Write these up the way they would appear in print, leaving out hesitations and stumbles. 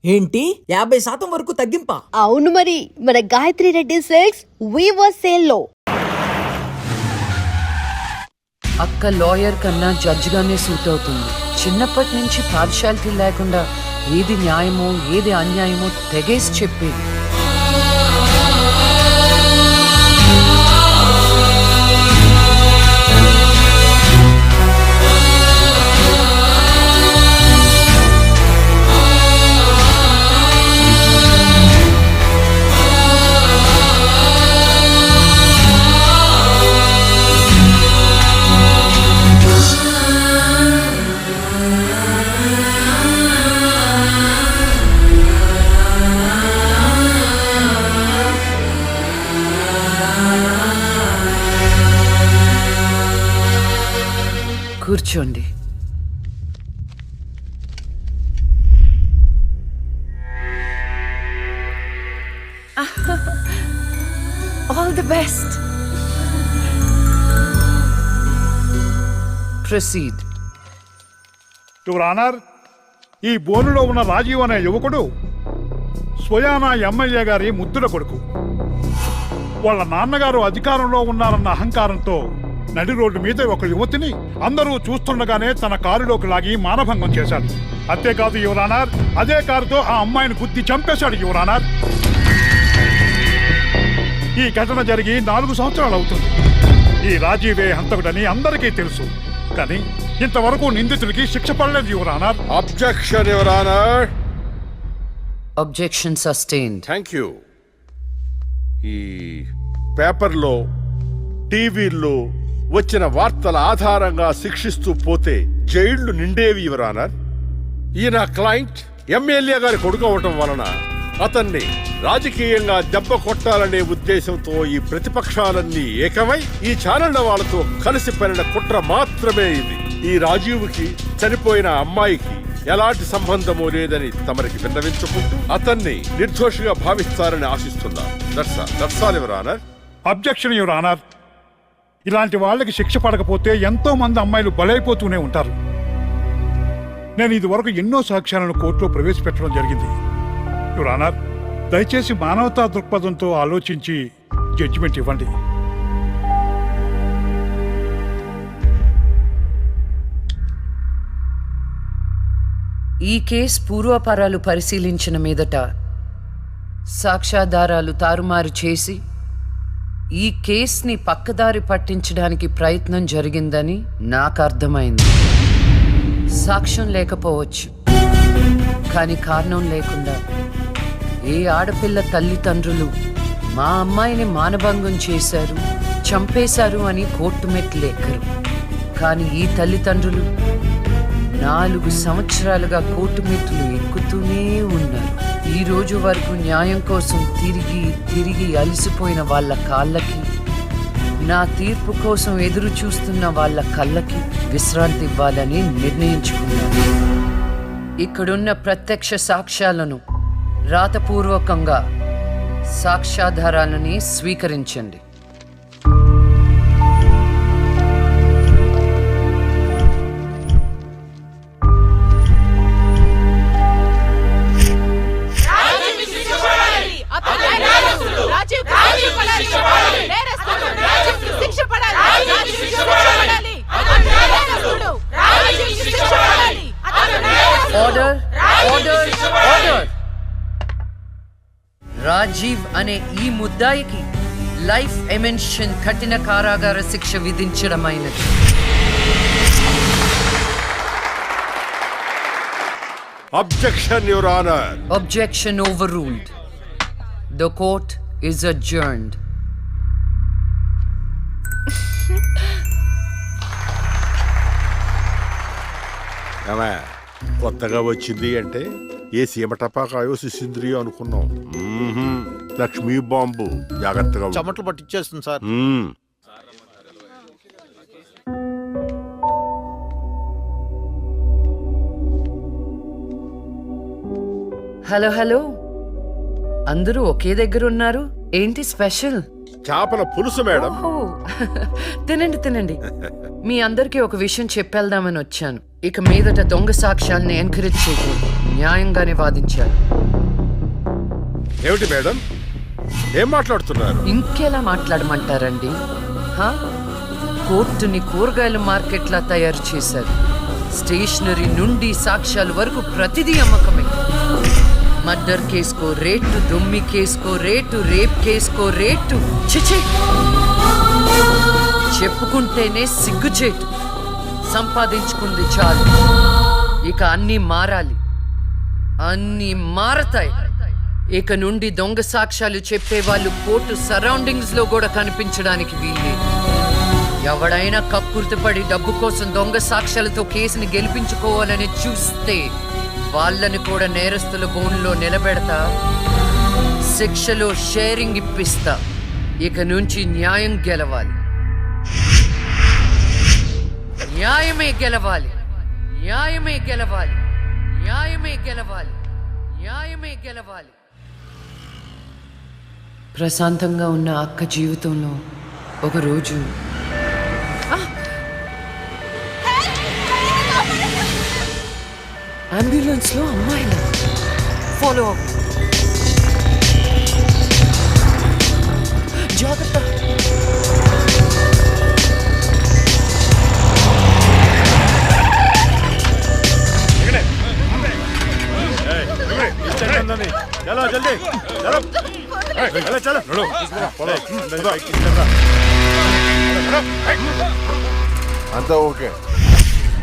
ఏంటి 50% వరకు తగ్గింపా? అవును మరి, మన Gayatri Reddy silks weaver sale లో. అక్క లాయర్ కన్నా జడ్జిగానే సూట్ అవుతుంది. చిన్నప్పటి నుంచి పార్షాలిటీ లేకుండా ఏది న్యాయమో ఏది అన్యాయమో తెగేసి చెప్పేది. కూర్చోండి. All the best. Proceed. Your honour, ఈ బోనులో ఉన్న రాజీవ్ అనే యువకుడు స్వయానా ఎమ్మెల్యే గారి ముద్దుల కొడుకు. వాళ్ళ నాన్నగారు అధికారంలో ఉన్నారన్న అహంకారంతో నడి రోడ్డు మీద ఒక యువతిని అందరూ చూస్తుండగానే తన కారులోకి లాగి మానభంగం చేశాడు. అంతేకాదు యువర్ ఆనర్, అదే కారుతో ఆ అమ్మాయిని గుద్ది చంపేశాడు యువర్ ఆనర్. ఈ ఘటన జరిగి 4 సంవత్సరాలు అవుతుంది. ఈ రాజీవే హంతకుడని అందరికీ తెలుసు, కానీ ఇంతవరకు నిందితుడికి శిక్ష పడలేదు your honour. Objection your honour. Objection sustained. Thank you. ఈ పేపర్లో టీవీల్లో వచ్చిన వార్తల ఆధారంగా శిక్షిస్తూ పోతే జైళ్లు నిండేవి యువర్ ఆనర్. ఈయన క్లయింట్ ఎమ్మెల్యే గారి కొడుకు అవటం వలన అతన్ని రాజకీయంగా దెబ్బ కొట్టాలనే ఉద్దేశంతో ఈ ప్రతిపక్షాలన్నీ ఏకమై ఈ ఛానళ్ల వాళ్ళతో కలిసి పనిన కుట్ర మాత్రమే ఇది. ఈ రాజీవ్కి చనిపోయిన అమ్మాయికి ఎలాంటి సంబంధమూ లేదని తమరికి విన్నవించుకుంటూ అతన్ని నిర్దోషిగా భావిస్తారని ఆశిస్తున్నారు. That's all your honour. Objection your honour. ఇలాంటి వాళ్ళకి శిక్ష పడకపోతే ఎంతో మంది అమ్మాయిలు బలైపోతూనే ఉంటారు. నేను ఇదివరకు ఎన్నో సాక్ష్యాలను కోర్టులో ప్రవేశపెట్టడం జరిగింది యువర్ ఆనర్. దయచేసి మానవతా దృక్పథంతో ఆలోచించి జడ్జిమెంట్ ఇవ్వండి. ఈ కేసు పూర్వాపరాలు పరిశీలించిన మీదట సాక్ష్యాధారాలు తారుమారు చేసి ఈ కేసుని పక్కదారి పట్టించడానికి ప్రయత్నం జరిగిందని నాకు అర్థమైంది. సాక్ష్యం లేకపోవచ్చు, కానీ కారణం లేకుండా ఏ ఆడపిల్ల తల్లిదండ్రులు మా అమ్మాయిని మానభంగం చేశారు, చంపేశారు అని కోర్టు మెట్లు ఎక్కరు. కానీ ఈ తల్లిదండ్రులు 4 సంవత్సరాలుగా కోర్టు మెట్లు ఎక్కుతూనే ఉన్నారు. ఈ రోజు వరకు న్యాయం కోసం తిరిగి తిరిగి అలసిపోయిన వాళ్ళ కాళ్ళకి, నా తీర్పు కోసం ఎదురు చూస్తున్న వాళ్ళ కళ్ళకి విశ్రాంతి ఇవ్వాలని నిర్ణయించుకున్నాను. ఇక్కడున్న ప్రత్యక్ష సాక్ష్యాలను రాతపూర్వకంగా సాక్ష్యాధారాలని స్వీకరించండి. Order, order, order. రాజీవ్ అనే ఈ ముద్దాయికి లైఫ్ ఎమెన్షన్ కఠిన కారాగార శిక్ష విధించడమైనది. Objection your honour. Objection overruled. The court is adjourned. కొత్తగా వచ్చింది అంటే ఏ సీమ టపాకాయో సిసింద్రియో అనుకున్నాం. లక్ష్మీ బాంబు. జాగ్రత్తగా చెమటలు పట్టించేస్తుంది సార్. హలో హలో, అందరూ ఒకే దగ్గర ఉన్నారు. ఏంటి స్పెషల్? చేపల పులుసు మేడం. ఓ, తినండి తినండి. మీ అందరికీ ఒక విషయం చెప్పేద్దామని వచ్చాను. ఇక మీదట దొంగ సాక్ష్యాల్ని ఎంకరేజ్ చేయకూడదు. న్యాయంగానే వాదించాలి. ఏమిటి మేడం, ఏం మాట్లాడుతున్నారు? ఇంకెలా మాట్లాడమంటారండి? హా? కోర్టుని కూరగాయల మార్కెట్లా తయారు చేశారు. స్టేషనరీ నుండి సాక్ష్యాల వరకు ప్రతిదీ అమ్మకమే. మర్డర్ కేసుకో రేటు, దొమ్మి కేసుకో రేటు, రేప్ కేసుకో రేటు. చిచి, చెప్పుకుంటేనే సిగ్గుచేటు. సంపాదించుకుంది చాలు, ఇక అన్నీ మారాలి. అన్నీ మారతాయి. ఇక నుండి దొంగ సాక్ష్యాలు చెప్పేవాళ్ళు కోర్టు సరౌండింగ్స్ లో కూడా కనిపించడానికి వీల్లేదు. ఎవడైనా కక్కుర్తిపడి డబ్బు కోసం దొంగ సాక్ష్యాలతో కేసుని గెలిపించుకోవాలని చూస్తే వాళ్ళని కూడా నేరస్తుల బోన్లో నిలబెడతా, శిక్షలో షేరింగ్ ఇప్పిస్తా. ఇక నుంచి న్యాయం గెలవాలి. న్యాయమే గెలవాలి. న్యాయమే గెలవాలి. న్యాయమే గెలవాలి. న్యాయమే గెలవాలి. ప్రశాంతంగా ఉన్న అక్క జీవితంలో ఒకరోజు అంబులెన్స్ లో అమ్మాయిల ఫాలో అప్. జాగ్రత్త. చలో జల్దీ చలో. అంతా ఓకే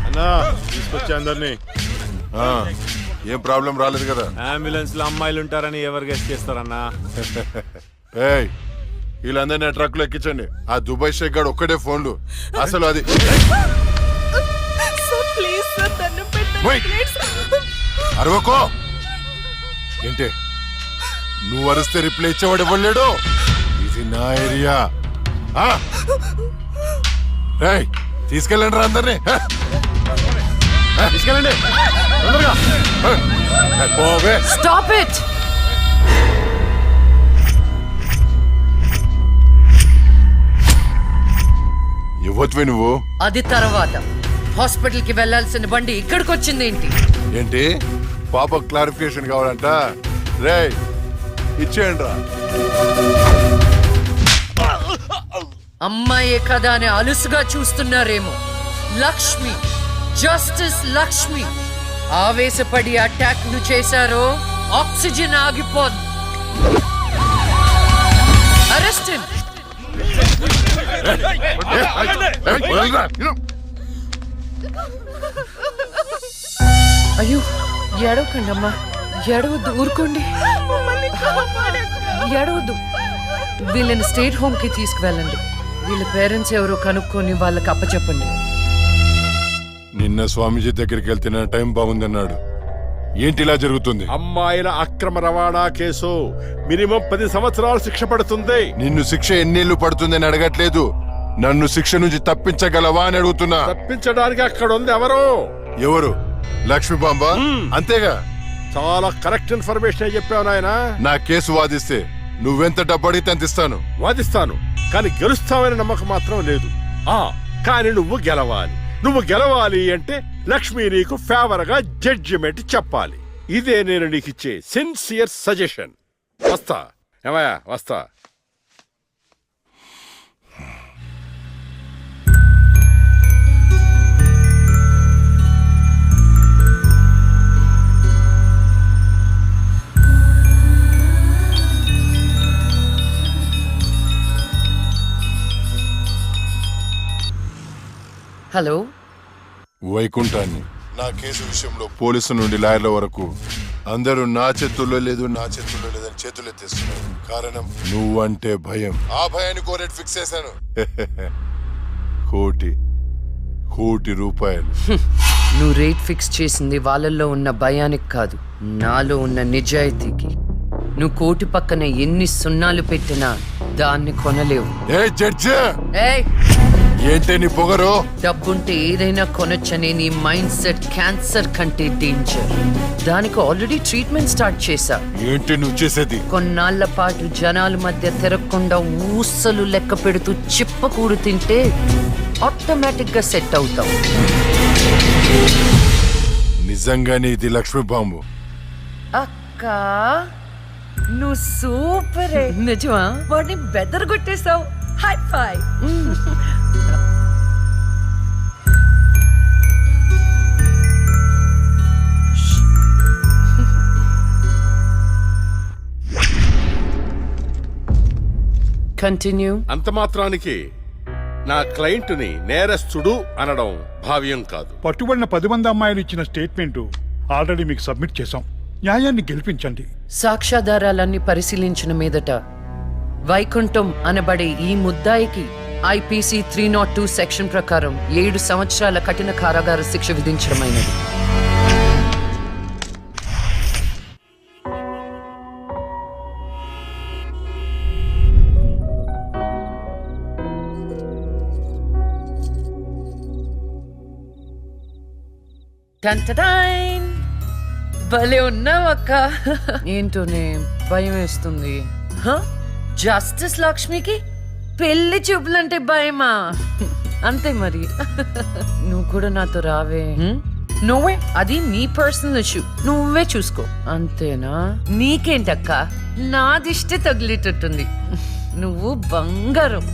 అన్నా తీసుకొచ్చా అందరినీ. ఏం ప్రాబ్లం రాలేదు కదా? అంబులెన్స్ లో అమ్మాయిలు ఉంటారని ఎవరు గెస్ట్ చేస్తారన్నా? ఏయ్, వీళ్ళందరినీ ట్రక్ లో ఎక్కించండి. ఆ దుబాయ్ షేక్ గాడు ఒక్కడే ఫోన్లు. అసలు అది ఓయ్, అరవకో. ఏంటే నువ్వు అరిస్తే రిప్లై ఇచ్చేవాడు ఇవ్వలేడు. ఇది నా ఏరియా. రేయ్, తీసుకెళ్ళండి రా అందరినీ. తీసుకెళ్ళండి తొందరగా. పోవే. Stop it. ఇవ్వచ్చువే నువ్వు. అది తర్వాత. హాస్పిటల్ కి వెళ్లాల్సిన బండి ఇక్కడికి వచ్చింది ఏంటి? ఏంటి పాప క్లారిఫికేషన్ కావాలంట? రేయ్, ఇచ్చేయండి రా. అమ్మాయే కదా అని అలుసుగా చూస్తున్నారేమో. లక్ష్మి, జస్టిస్ లక్ష్మి ఆవేశపడి అటాక్ ను చేశారో ఆక్సిజన్ ఆగిపోదు. Arrest him. అయ్యో, ఏడవకండి అమ్మా, ఏడవద్దు, ఊరుకోండి, ఏడవద్దు. వీళ్ళని స్టేట్ హోమ్ కి తీసుకువెళ్ళండి. వీళ్ళ పేరెంట్స్ ఎవరో కనుక్కొని వాళ్ళకి అప్పచెప్పండి. నిన్న స్వామీజీ దగ్గరికి వెళ్తున్న టైం బాగుందన్నాడు. ఏంటి ఇలా జరుగుతుంది? అమ్మాయిల అక్రమ రవాణా కేసు మినిమం 10 సంవత్సరాలు శిక్ష పడుతుంది. నిన్ను శిక్ష ఎన్నేళ్లు పడుతుందని అడగట్లేదు, నన్ను శిక్ష నుంచి తప్పించగలవా అని అడుగుతున్నా. తప్పించడానికి అక్కడ ఉంది ఎవరు? ఎవరు? లక్ష్మీ బాంబ. అంతేగా? చాలా కరెక్ట్ ఇన్ఫర్మేషన్ చెప్పావు నాయనా. నా కేసు వాదిస్తే నువ్వెంత డబ్బు అడిగితే అంత ఇస్తాను. వాదిస్తాను, కానీ గెలుస్తావని నమ్మకం మాత్రం లేదు. కానీ నువ్వు గెలవాలి. నువ్వు గెలవాలి అంటే లక్ష్మి నీకు ఫేవర్ గా జడ్జిమెంట్ చెప్పాలి. ఇదే నేను నీకు ఇచ్చే సిన్సియర్ సజెషన్. వస్తా ఏమయ్యా, వస్తా. హలో, వైకుంఠాన్ని. నా కేసు విషయంలో పోలీసు నుండి లాయర్ల వరకు అందరూ నా చేతుల్లో లేదు, నా చేతుల్లో లేదని చేతులు ఎత్తేస్తున్నారు. కారణం నువ్వంటే భయం. ఆ భయాన్ని కోరేట్ ఫిక్స్ చేశాను. కోటి రూపాయలు. నువ్వు రేట్ ఫిక్స్ చేసింది వాళ్ళల్లో ఉన్న భయానికి కాదు, నాలో ఉన్న నిజాయితీకి. నువ్వు కోటి పక్కన ఎన్ని సున్నాలు పెట్టినా దాన్ని కొనలేవు. ఏ జడ్జి, ఏయ్, ఏంటే నీ పొగరు? డబ్బుంటే ఏదైనా కొనొచ్చనే నీ మైండ్ సెట్ క్యాన్సర్ కంటే డేంజర్. దానికి ఆల్రెడీ ట్రీట్మెంట్ స్టార్ట్ చేశా. ఏంటి నువ్వు చేసేది? కొన్నాళ్ల పాటు జనాల మధ్య తిరగకుండా ఊసలు లెక్క పెడుతూ చిప్పకూడు తింటే ఆటోమేటిక్ గా సెట్ అవుతావు. నిజంగానే ఇది లక్ష్మీ బాంబు. అక్క నువ్వు సూపరే. నిజమా? వాడిని బెదరగొట్టేశావు. హై ఫై. కంటిన్యూ. అంత మాత్రానికి నా క్లయింట్ని నేరస్తుడు అనడం భావ్యం కాదు. పట్టుబడిన 10 మంది అమ్మాయిలు ఇచ్చిన స్టేట్మెంట్ ఆల్రెడీ మీకు సబ్మిట్ చేశాం. న్యాయాన్ని గెలిపించండి. సాక్ష్యాధారాలన్నీ పరిశీలించిన మీదట వైకుంఠం అనబడే ఈ ముద్దాయికి ఐపీసీ 302 సెక్షన్ ప్రకారం 7 సంవత్సరాల కఠిన కారాగార శిక్ష విధించడమైనది. టంటటైన్! భలే ఉన్నావక్క. ఏంటోనే భయం వేస్తుంది. జస్టిస్ లక్ష్మికి పెళ్లి చూపులంటే భయమా? అంతే మరి. నువ్వు కూడా నాతో రావే. నువ్వే, అది నీ పర్సనల్ ఇష్యూ, నువ్వే చూసుకో. అంతేనా? నీకేంటక్క, నా దిష్టి తగిలేటట్టుంది. నువ్వు బంగారం.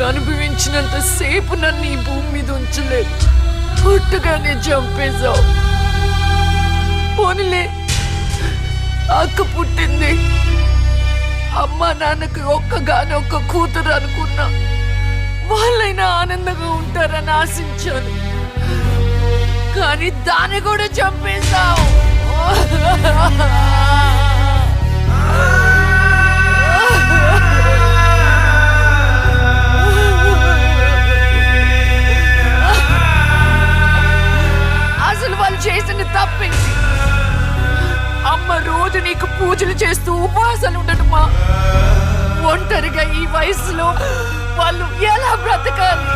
అనుభవించినంత సేపు నన్ను ఈ భూమి మీద ఉంచలేదు. పుట్టుగానే చంపేశావు. పోనీలే, అక్క పుట్టింది. అమ్మ నాన్నకి ఒక్కగానొక్క కూతురు అనుకున్నా. వాళ్ళైనా ఆనందంగా ఉంటారని ఆశించాను. కానీ దాన్ని కూడా చంపేశావు. అసలు వాళ్ళు చేసిన తప్పేంటి? అమ్మ రోజు నీకు పూజలు చేస్తూ ఉపవాసాలు ఉండటమా? ఒంటరిగా ఈ వయసులో వాళ్ళు ఎలా బ్రతకాలి?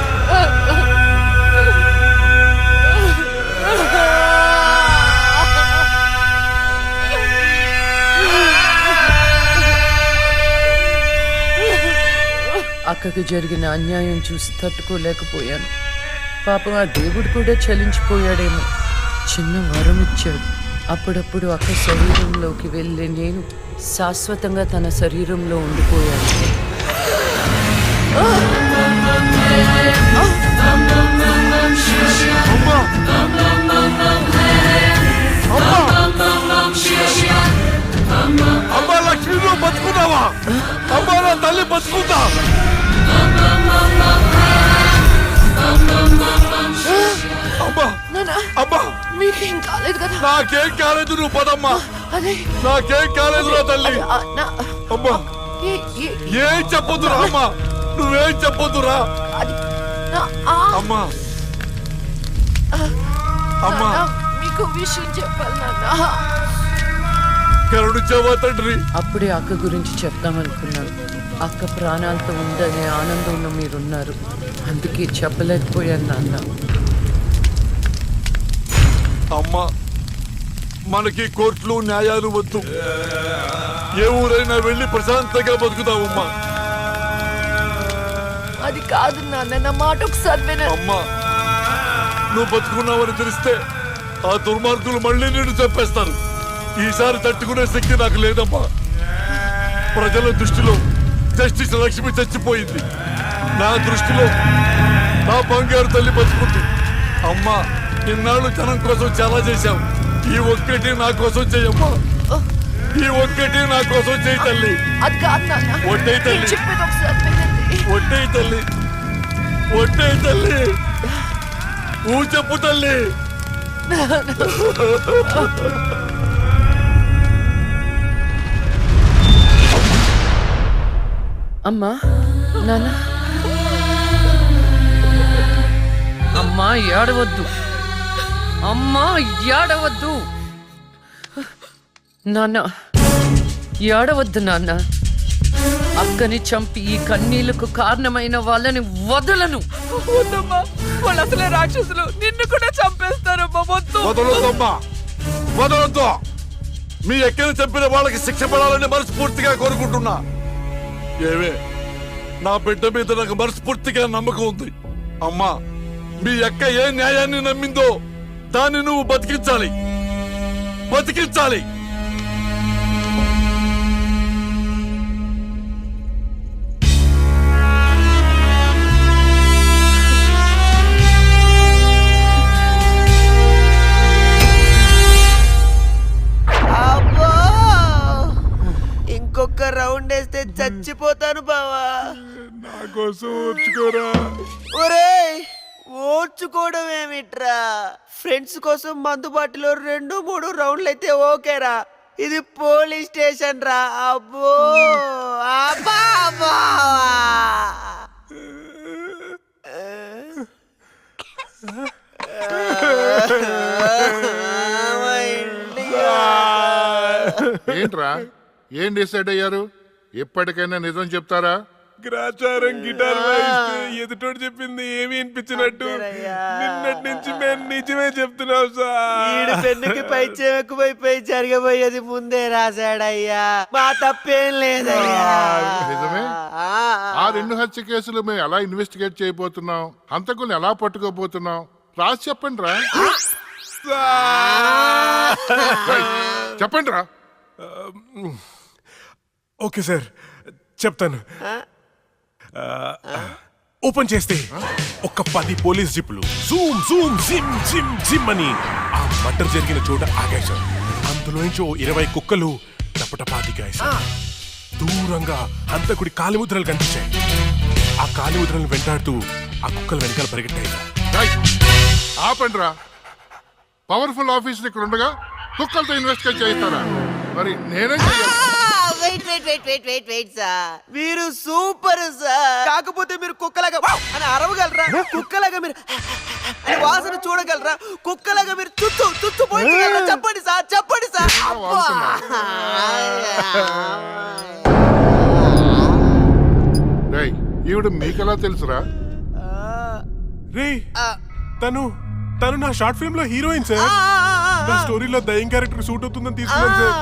అక్కకు జరిగిన అన్యాయం చూసి తట్టుకోలేకపోయాను. పాపం ఆ దేవుడు కూడా చలించిపోయాడేమో. చిన్న వరం ఇచ్చాడు. అప్పుడప్పుడు అక్క శరీరంలోకి వెళ్ళే నేను శాశ్వతంగా తన శరీరంలో ఉండిపోయాను. అమ్మా లక్ష్మి, నువ్వు బతుకున్నావా? అమ్మా నా తల్లి బతుకుందా? అమ్మా మీకేం కాలేదు కదా? నాకేం కాలేదు, నువ్వు పదమ్మా. అదే నాకేం కాలేదు నా తల్లి. అమ్మా ఏం చెప్పొద్దురా అమ్మా, నువ్వేం చెప్పొద్దురా అమ్మా. అమ్మా మీకు విషయం చెప్పాలి నాన్న. కరుణించావా తండ్రి? అప్పుడే అక్క గురించి చెప్తామనుకున్నాను. అక్క ప్రాణాలతో ఉందనే ఆనందంలో మీరున్నారు. అందుకే చెప్పలేకపోయాను నాన్న. అమ్మా, మనకి కోర్టులు న్యాయాలు వద్దు. ఏ ఊరైనా వెళ్ళి ప్రశాంతంగా బతుకుతావమ్మా. అది కాదు నాన్న, నా మాట ఒకసారి విన. అమ్మా, నువ్వు బతుకున్నావని తెలిస్తే ఆ దుర్మార్గులు మళ్ళీ నిన్ను చంపేస్తారు. ఈసారి తట్టుకునే శక్తి నాకు లేదమ్మా. ప్రజల దృష్టిలో జస్టిస్ లక్ష్మి చచ్చిపోయింది. నా దృష్టిలో నా బంగారు తల్లి బతుకుంది. అమ్మా, ఇన్నాళ్ళు జనం కోసం చాలా చేశావు. ఈ ఒక్కటి నా కోసం చెయ్యమ్మా. ఈ ఒక్కటి నా కోసం చెయ్యి తల్లి. అది కాదు నాన్న, ఒట్టే తల్లి, నేను చెప్పేది ఒకసారి వినండి. ఒట్టే తల్లి, ఒట్టే తల్లి, ఊ చెప్పు తల్లి. అమ్మా, నాన్న, అమ్మా ఏడవద్దు, అమ్మా ఏడవద్దు, నాన్న ఏడవద్దు నాన్న. అక్కని చంపి ఈ కన్నీళ్లకు కారణమైన వాళ్ళని వదలను. వద్దమ్మా, వాళ్ళు అసలే రాక్షసులు, నిన్ను కూడా చంపేస్తారమ్మా. వద్దు. వదలొద్దమ్మా, వదలొద్దు. మీ ఎక్కని చంపిన వాళ్ళకి శిక్ష పడాలని మనస్ఫూర్తిగా కోరుకుంటున్నా. ఏవే, నా బిడ్డ మీద నాకు మనస్ఫూర్తిగా నమ్మకం ఉంది. అమ్మా, మీ అక్క ఏ న్యాయాన్ని నమ్మిందో దాన్ని నువ్వు బతికించాలి, బతికించాలి. అబ్బో, ఇంకొక రౌండ్ వేస్తే చచ్చిపోతాను బావా. నా కోసం ఓర్చుకోరా. ఒరేయ్, ఓర్చుకోవడం ఏమిట్రా? ఫ్రెండ్స్ కోసం మందు బాటిలో 2-3 రౌండ్లు అయితే ఓకేరా. ఇది పోలీస్ స్టేషన్ రా. అబ్బో, అబ్బా, అబ్బా. ఏంట్రా, ఏం డిసైడ్ అయ్యారు? ఎప్పటికైనా నిజం చెప్తారా? గ్రాచారం గిటార్ వాయిస్తే ఎదుటోడు చెప్పింది ఏమి వినిపించినట్టు నిన్నటి నుంచి మేము నిజమే చెప్తున్నాం సార్. ఈడు పెన్నుకి పై చెక్కుపోయి జరగబోయేది ముందే రాశాడయ్యా. మా తప్పేం లేదయ్యా. నిజమే. ఆ 2 హత్య కేసులు మేము ఎలా ఇన్వెస్టిగేట్ చేయబోతున్నాం, హంతకుల్ని ఎలా పట్టుకోబోతున్నాం రాసి చెప్పండి రా. చెప్పండి రా. ఓకే సార్, చెప్తాను. ఓపెన్ చేస్తే ఒక 10 పోలీస్ జీపులు జూమ్ జూమ్ జిమ్ జిమ్ జిమ్ అని ఆ మర్డర్ జరిగిన చోట ఆగాయి సార్. అందులోంచి 20 కుక్కలు టపటపాతికాయి సార్. దూరంగా హంతకుడి కాలిముద్రలు కనిపించాయి. ఆ కాలిముద్రలను వెంటాడుతూ ఆ కుక్కలు వెనకాల పరిగెట్టాయి సార్. ఆపండి రా. పవర్ఫుల్ ఆఫీసర్ ఇక్కడ ఉండగా కుక్కలతో ఇన్వెస్టిగేట్ చేస్తారా? మరి నేనేం చెయ్యాలి? వెయిట్ సార్, మీరు సూపర్ సార్. కాకపోతే మీరు కుక్కలాగా వావ్ అని అరవగలరా? కుక్కలాగా మీరు అని వాసన చూడగలరా? కుక్కలాగా మీరు చుట్టూ పోయించగలరా? చెప్పండి సార్, చెప్పండి సార్. రేయ్, ఈవిడ మీకెలా తెలుసురా? రే, తను నా షార్ట్ ఫిల్మ్ లో హీరోయిన్ సార్. నా స్టోరీలో దయ్యం క్యారెక్టర్ సూట్ అవుతుందని తీసుకున్నాను సార్.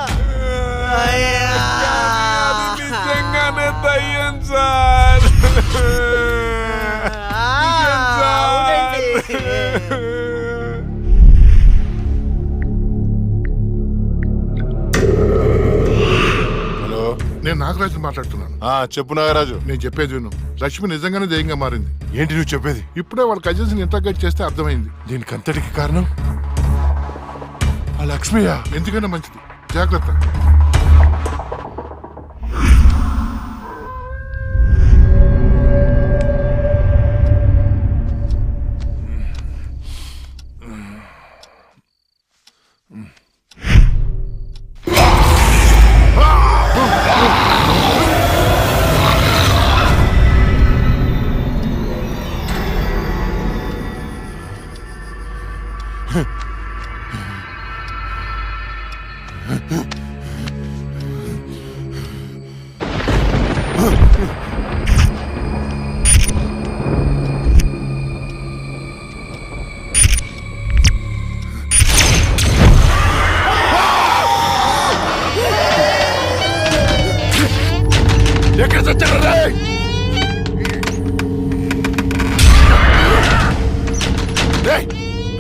నిజంగానే దయ్యం సార్. హలో, నేను నాగరాజు మాట్లాడుతున్నాను. చెప్పు నాగరాజు. నేను చెప్పేది విను. లక్ష్మి నిజంగానే దయ్యంగా మారింది. ఏంటి నువ్వు చెప్పేది? ఇప్పుడే వాళ్ళ కజిన్స్ ఇంటర్గేట్ చేస్తే అర్థమైంది. దీనికి అంతటికి కారణం ఆ లక్ష్మియా? ఎందుకైనా మంచిది, జాగ్రత్త.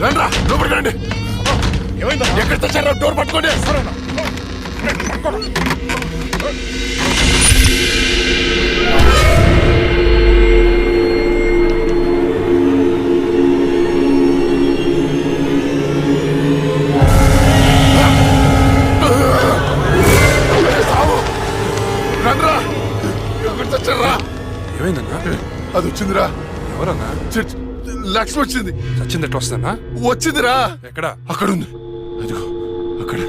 రండ్రా లోపలికి రండి. ఎక్కడ తెచ్చారా? డోర్ పట్టుకోండి. రండ్రా, ఎక్కడ తెచ్చారా? ఏమైందన్నా? అది వచ్చిందిరా. ఎవరన్నా? లక్ష్మి వచ్చింది. సచింది ఎట్లా వస్తుందన్నా? వచ్చిందిరా. ఎక్కడ? అక్కడ ఉంది. అదిగో అక్కడ.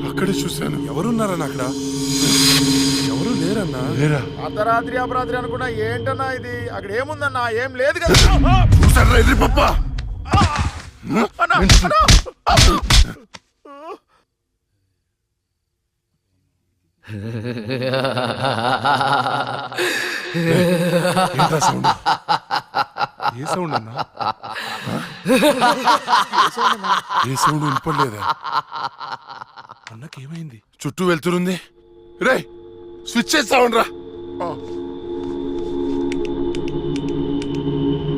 అక్కడే చూశాను. ఎవరున్నారన్నా అక్కడ? ఎవరు లేరన్నా. లేరా? అర్ధరాత్రి అపరాత్రి అనుకున్నా ఏంటన్నా ఇది? అక్కడ ఏముందన్నా? ఏం లేదు కదా. చూసారా ఇది పప్ప? ఏ సౌండ్ అన్నా? ఏ సౌండ్ వినపడలేదా? అన్నకేమైంది? చుట్టూ వెళ్తురుంది. రే స్విచ్ చేస్తావునరా.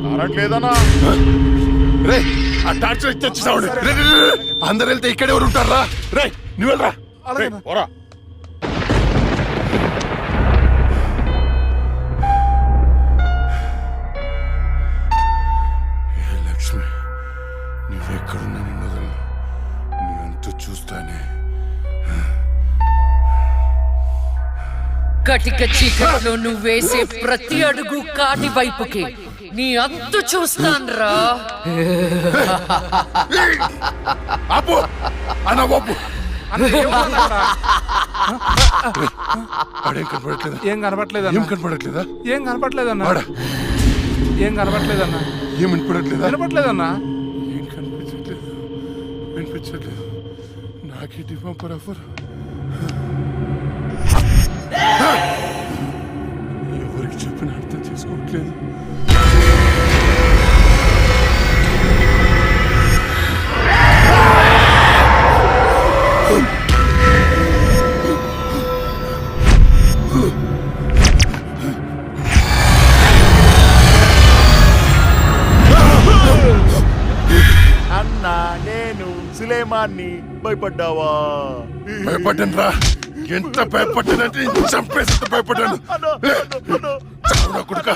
కరెంట్ లేదన్నా. రే ఆ టార్చ్ లైట్ తెచ్చి సౌండ్. అందరు వెళ్తే ఇక్కడ ఎవరు ఉంటారా? రే నువ్వు వెళ్ళరా. పోరా. లక్ష్మి, నువ్వెక్కడున్నా నిన్ను వదలను. నువ్వెంత చూస్తానే. కటిక చీకట్లో నువ్వు వేసే ప్రతి అడుగు కాటి వైపుకి నీ అంతు చూస్తాన్రా. ఆపు అన్న బాపు. ఆడేం కనపడట్లేదా? ఏం కనపట్లేదా? ఏం కనపడట్లేదా? ఏం కనపట్లేదన్నా. ఆడ ఏం కనపట్లేదన్నా. ఏం వినపడట్లేదా? వినపట్లేదన్నా. ఏం కనిపించట్లేదు, వినిపించట్లేదు. నాకేంటి పంపర్ ఆఫర్? ఎవరికి చెప్పిన అర్థం చేసుకోవట్లేదు. అన్నా నేను సులేమాన్ని. భయపడ్డావా? భయపడ్డాను రా. ఎంత భయపడ్డానంటే చంపేసి భయపడ్డాను. చావునా కొడుక.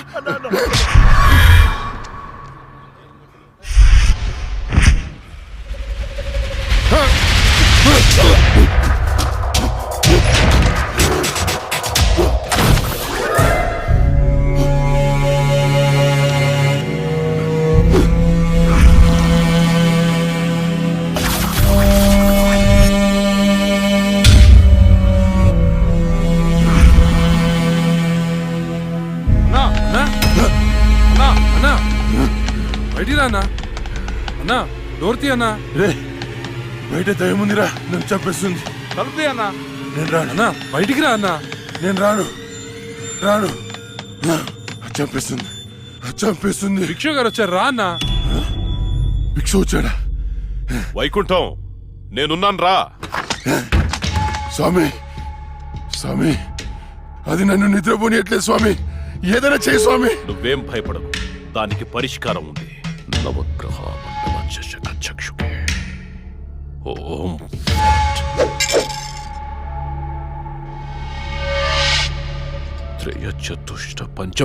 బయటికి రా అన్నా. అన్నా డోర్ తీ అన్నా. రే బయట దయ్యం ఉందిరా, నన్ను చంపేస్తుంది. తలుపు తీ అన్నా. నేను రాను. అన్నా బయటికి రా అన్నా. నేను రాను రాను. చంపేస్తుంది, చంపేస్తుంది. భిక్షు గారు వచ్చారు, రా అన్నా. భిక్ష వచ్చాడా? వైకుంఠం నేనున్నాను రా. స్వామి స్వామి, అది నన్ను నిద్రపోనియట్లేదు స్వామి. ఏదైనా చేయి స్వామి. నువ్వేం భయపడకు, దానికి పరిష్కారం ఉంది. నవగ్రహ మండల చషక చక్షుకే ఓం త్రయ చతుష్ట పంచ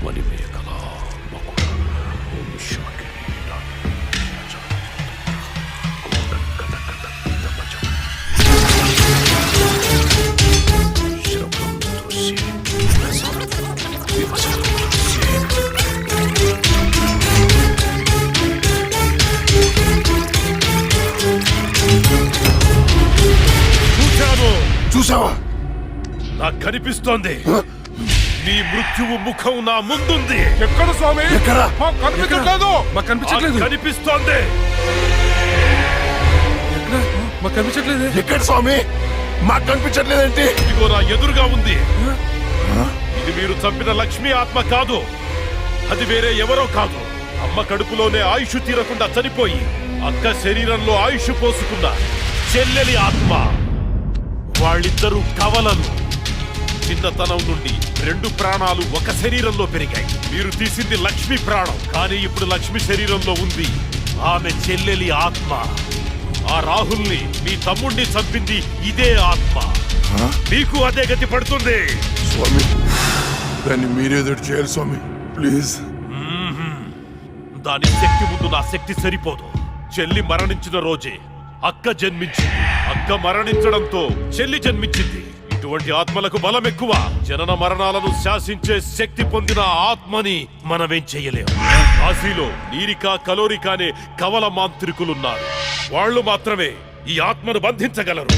మణిమేకల మకుట ఓం శాకే చూసావా? నాకు కనిపిస్తోంది. నీ మృత్యువు ముఖం నా ముందుంది. ఎక్కడ స్వామి? ఎక్కడ? కనిపించట్లేదు. మాకు కనిపించట్లేదు. కనిపిస్తోంది. మాకు కనిపించట్లేదు. ఎక్కడ స్వామి? మాకు కనిపించట్లేదేంటి? ఇదిగో నా ఎదురుగా ఉంది. ఇది మీరు చంపిన లక్ష్మీ ఆత్మ కాదు. అది వేరే ఎవరో కాదు. అమ్మ కడుపులోనే ఆయుష్ తీరకుండా చనిపోయి అక్క శరీరంలో ఆయుష్ పోసుకున్న చెల్లెలి ఆత్మ. వాళ్ళిద్దరూ కవలలు. చిన్నతనం నుండి 2 ప్రాణాలు ఒక శరీరంలో పెరిగాయి. మీరు తీసింది లక్ష్మి ప్రాణం, కానీ ఇప్పుడు లక్ష్మి శరీరంలో ఉంది ఆమె చెల్లెలి ఆత్మ. ఆ రాహుల్ని మీ తమ్ముణ్ణి చంపింది ఇదే ఆత్మ. మీకు అదే గతి పడుతుంది. స్వామి దాన్ని మీరేదో చేయాలి స్వామి, ప్లీజ్. దాని శక్తి ముందు నా శక్తి సరిపోదు. చెల్లి మరణించిన రోజే అక్క జన్మించింది. అక్క మరణించడంతో చెల్లి జన్మించింది. ఇటువంటి ఆత్మలకు బలం ఎక్కువ. జనన మరణాలను శాసించే శక్తి పొందిన ఆత్మని మనమేం చెయ్యలేము. కాశీలో నీరికా కలోరికా అనే కవల మాంత్రికులున్నారు. వాళ్ళు మాత్రమే ఈ ఆత్మను బంధించగలరు.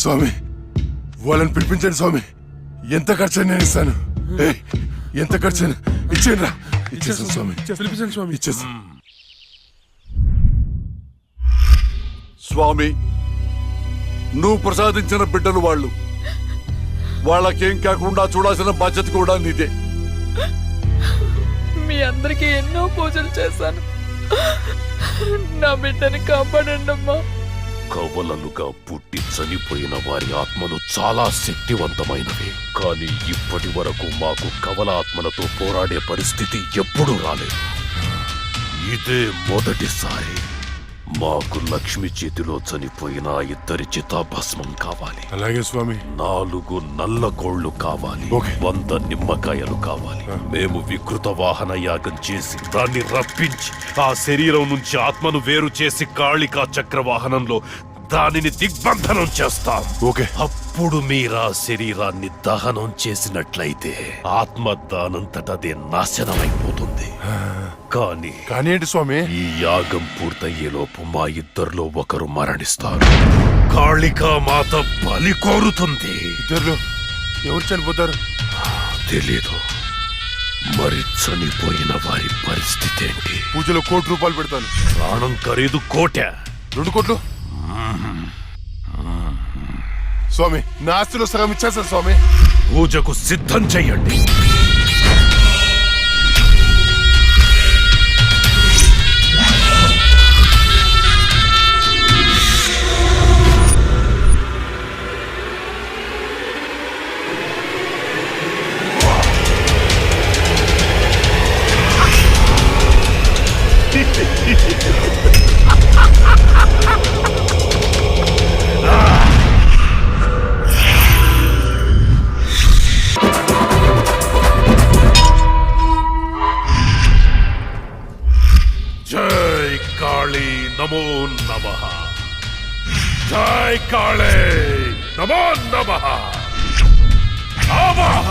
స్వామి వాళ్ళని పిలిపించండి స్వామి. ఎంత ఖర్చు నేను ఇస్తాను. ఏయ్, ఎంత ఖర్చు ఇచ్చేయండి రా. ఇచ్చేస్తాను స్వామి, పిలిపించండి స్వామి. ఇచ్చేస్తాను స్వామి. నువ్వు ప్రసాదించిన బిడ్డలు వాళ్ళు. వాళ్ళకేం కాకుండా చూడాల్సిన బాధ్యత కూడా నీదే. మీ అందరికీ ఎన్నో పూజలు చేశాను. నా బిడ్డని కాపాడండి అమ్మా. కవలలుగా పుట్టి చనిపోయిన వారి ఆత్మలు చాలా శక్తివంతమైనవి. కానీ ఇప్పటి వరకు మాకు కవల ఆత్మలతో పోరాడే పరిస్థితి ఎప్పుడూ రాలేదు. ఇదే మొదటిసారి. మాకు లక్ష్మి చేతిలో చనిపోయిన 2 చితాభస్మం కావాలి. అలాగే స్వామి. 4 నల్ల గోళ్లు కావాలి. 100 నిమ్మకాయలు కావాలి. మేము వికృత వాహన యాగం చేసి దాన్ని రప్పించి ఆ శరీరం నుంచి ఆత్మను వేరు చేసి కాళికా చక్ర వాహనంలో దానిని దిగ్బంధనం చేస్తాం. అప్పుడు మీరా శరీరాన్ని దహనం చేసినట్లయితే ఆత్మ దానంతటదే నాశనమైపోతుంది. కానీ ఏంటి స్వామి? ఈ యాగం పూర్తయ్యేలోపు మా ఇద్దరిలో ఒకరు మరణిస్తారు. కాళికా మాత బలి కోరుతుంది. ఇద్దరు ఎవరు చనిపోతారు తెలీదు. మరి చనిపోయిన వారి పరిస్థితి ఏంటి? పూజలో 1 కోటి రూపాయలు పెడతాను. ప్రాణం ఖరీదు 1 కోటి. 2 కోట్లు స్వామి. నా ఆస్తిలో సగం ఇచ్చేస్తాను స్వామి. పూజకు సిద్ధం చెయ్యండి. జై కాళీ నమో నమః. జై కాళీ నమో నమః. ఆవాహ.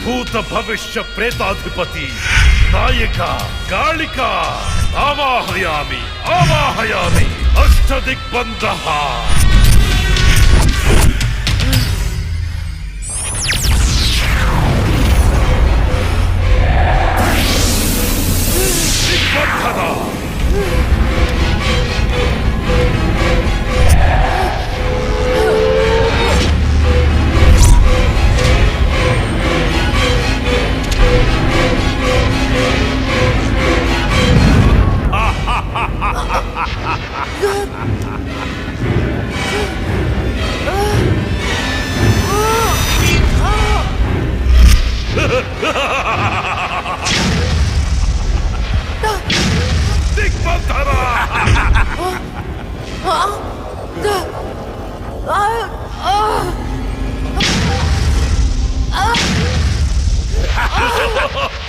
భూత భవిష్య ప్రేతాధిపతి నాయక కాళిక ఆవాహయామి ఆవాహయామి. అష్టదిగ్బంధః.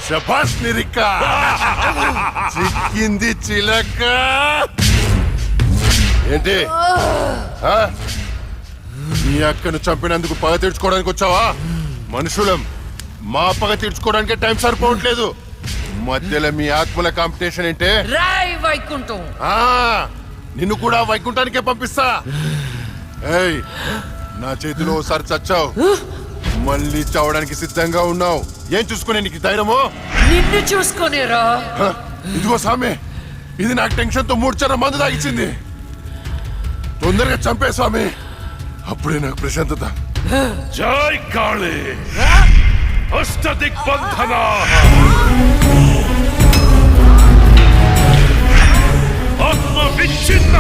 శభాష్ నిరికా. చిక్కింది చిలక. ఏంటి మీ అక్కను చంపినందుకు పగ తీర్చుకోవడానికి వచ్చావా? మనుషులం, మా పగ తీర్చుకోవడానికి టైం సరిపోవట్లేదు. మధ్యలో మీ ఆత్మల కాంపిటీషన్ ఏంటే? రాయ్ వైకుంఠం. నిన్ను కూడా వైకుంఠానికే పంపిస్తా. ఏయ్, నా చేతిలో ఒకసారి చచ్చావు, మళ్ళీ చావడానికి సిద్ధంగా ఉన్నావు. ఏం చూసుకునే నీకు ధైర్యమో? నిన్ను చూసుకునేరా. ఇదిగో స్వామి, ఇది నాకు టెన్షన్ తో 3 చర్ర మందు తాగిచ్చింది. తొందరగా చంపే స్వామి, అప్పుడే నాకు ప్రశాంతత. జై కాళీ. అష్టదిగ్బంధన. ఆత్మ విచ్ఛిన్న.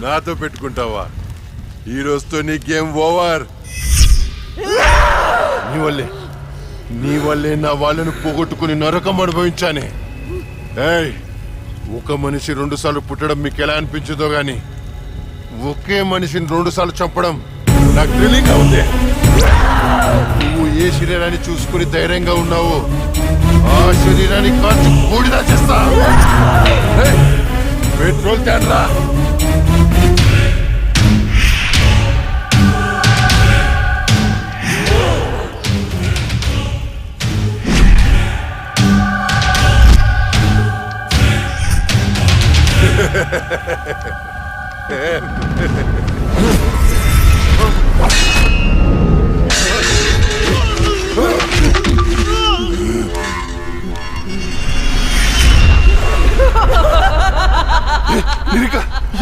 నాతో పెట్టుకుంటావా? ఈ రోజుతో నీ గేమ్ ఓవర్. నీ వల్లే నా వాళ్ళను పోగొట్టుకుని నరకం అనుభవించానే. ఏయ్, ఒక మనిషి 2 సార్లు పుట్టడం మీకు ఎలా అనిపించదో గాని ఒకే మనిషిని 2 సార్లు చంపడం నాకు థ్రిల్లింగ్గా ఉంది. నువ్వు ఏ శరీరాన్ని చూసుకుని ధైర్యంగా ఉన్నావో ఆ శరీరాన్ని కాల్చి బూడిద చేస్తా. పెట్రోల్ తేడ్రా.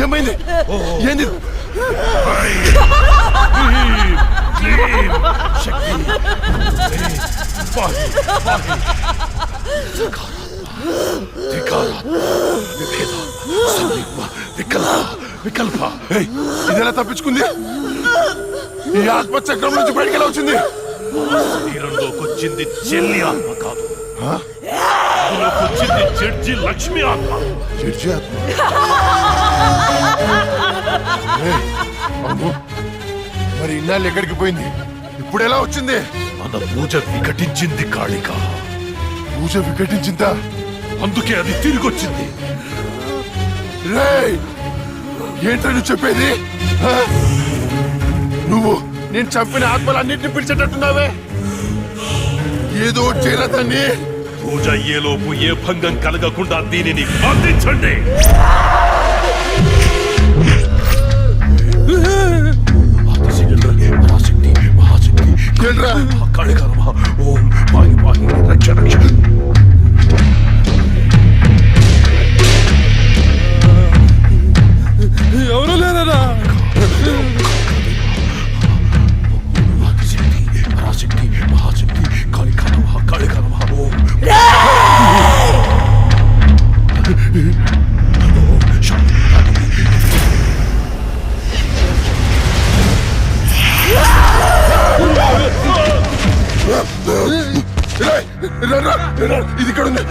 ఏమైంది? ఏంది? ఇదెలా తప్పించుకుంది? ఈ ఆత్మచక్రం నుంచి బయటికి ఎలా వచ్చింది? శరీరంలోకి వచ్చింది చెల్లి ఆత్మ కాదు, వచ్చింది జడ్జి లక్ష్మి ఆత్మ. జడ్జి ఆత్మ? మరి ఇన్నాళ్ళు ఎక్కడికి పోయింది? ఇప్పుడు ఎలా వచ్చింది? మన పూజ వికటించింది కాళిక. పూజ వికటించిందా? అందుకే అది తిరిగి వచ్చింది. రేయ్, ఏంట్రా నువ్వు చెప్పేది? నువ్వు నేను చంపిన ఆత్మలన్నింటినీ పిలిచేటట్టున్నావే. ఏదో చేరదాన్ని. పూజ అయ్యేలోపు ఏ భంగం కలగకుండా దీనిని బంధించండి. ఓం వాహి వాహి రక్ష రక్ష. ఎవరు లేరా? పరాశక్తి మహాశక్తి కాళికా నమః కాళికా నమః. ఓం ఇది ఇక్కడ ఉంది.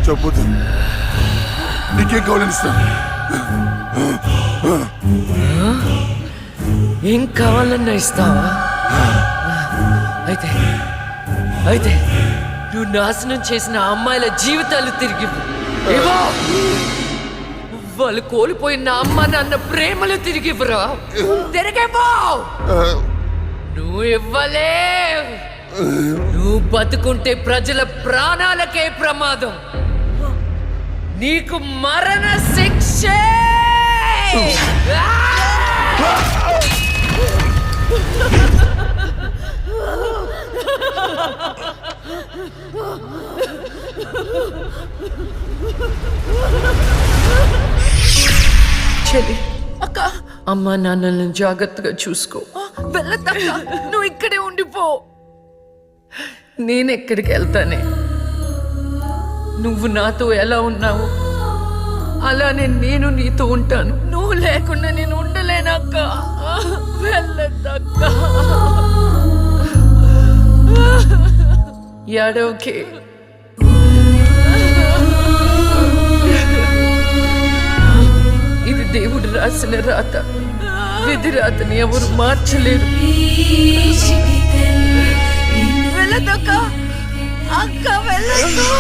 చెప్పు, నీకేం కావాలని ఇస్తాను. ఏం కావాలన్నా ఇస్తావా? అయితే అయితే నువ్వు నాశనం చేసిన అమ్మాయిల జీవితాలు తిరిగి ఇవ్వు. వాళ్ళు కోల్పోయిన అమ్మ నాన్న ప్రేమలు తిరిగి ఇవ్వరా? తిరిగిపో. నువ్వు ఇవ్వలే. నువ్వు బతుకుంటే ప్రజల ప్రాణాలకే ప్రమాదం. నీకు మరణ శిక్ష. అమ్మా నాన్నల్ని జాగ్రత్తగా చూసుకో. వెళ్ళొద్దక్క, నువ్వు ఇక్కడే ఉండిపో. నేనెక్కడికి వెళ్తానే? నువ్వు నాతో ఎలా ఉన్నావు అలానే నేను నీతో ఉంటాను. నువ్వు లేకుండా నేను ఉండలేనక్క. వెళ్ళొద్దక్క. యాడోకే ఇది దేవుడు రాసిన రాత. విధి రాతని ఎవరు మార్చలేరు. వెళ్ళొద్దక్క. అక్క వెళ్ళొద్దు.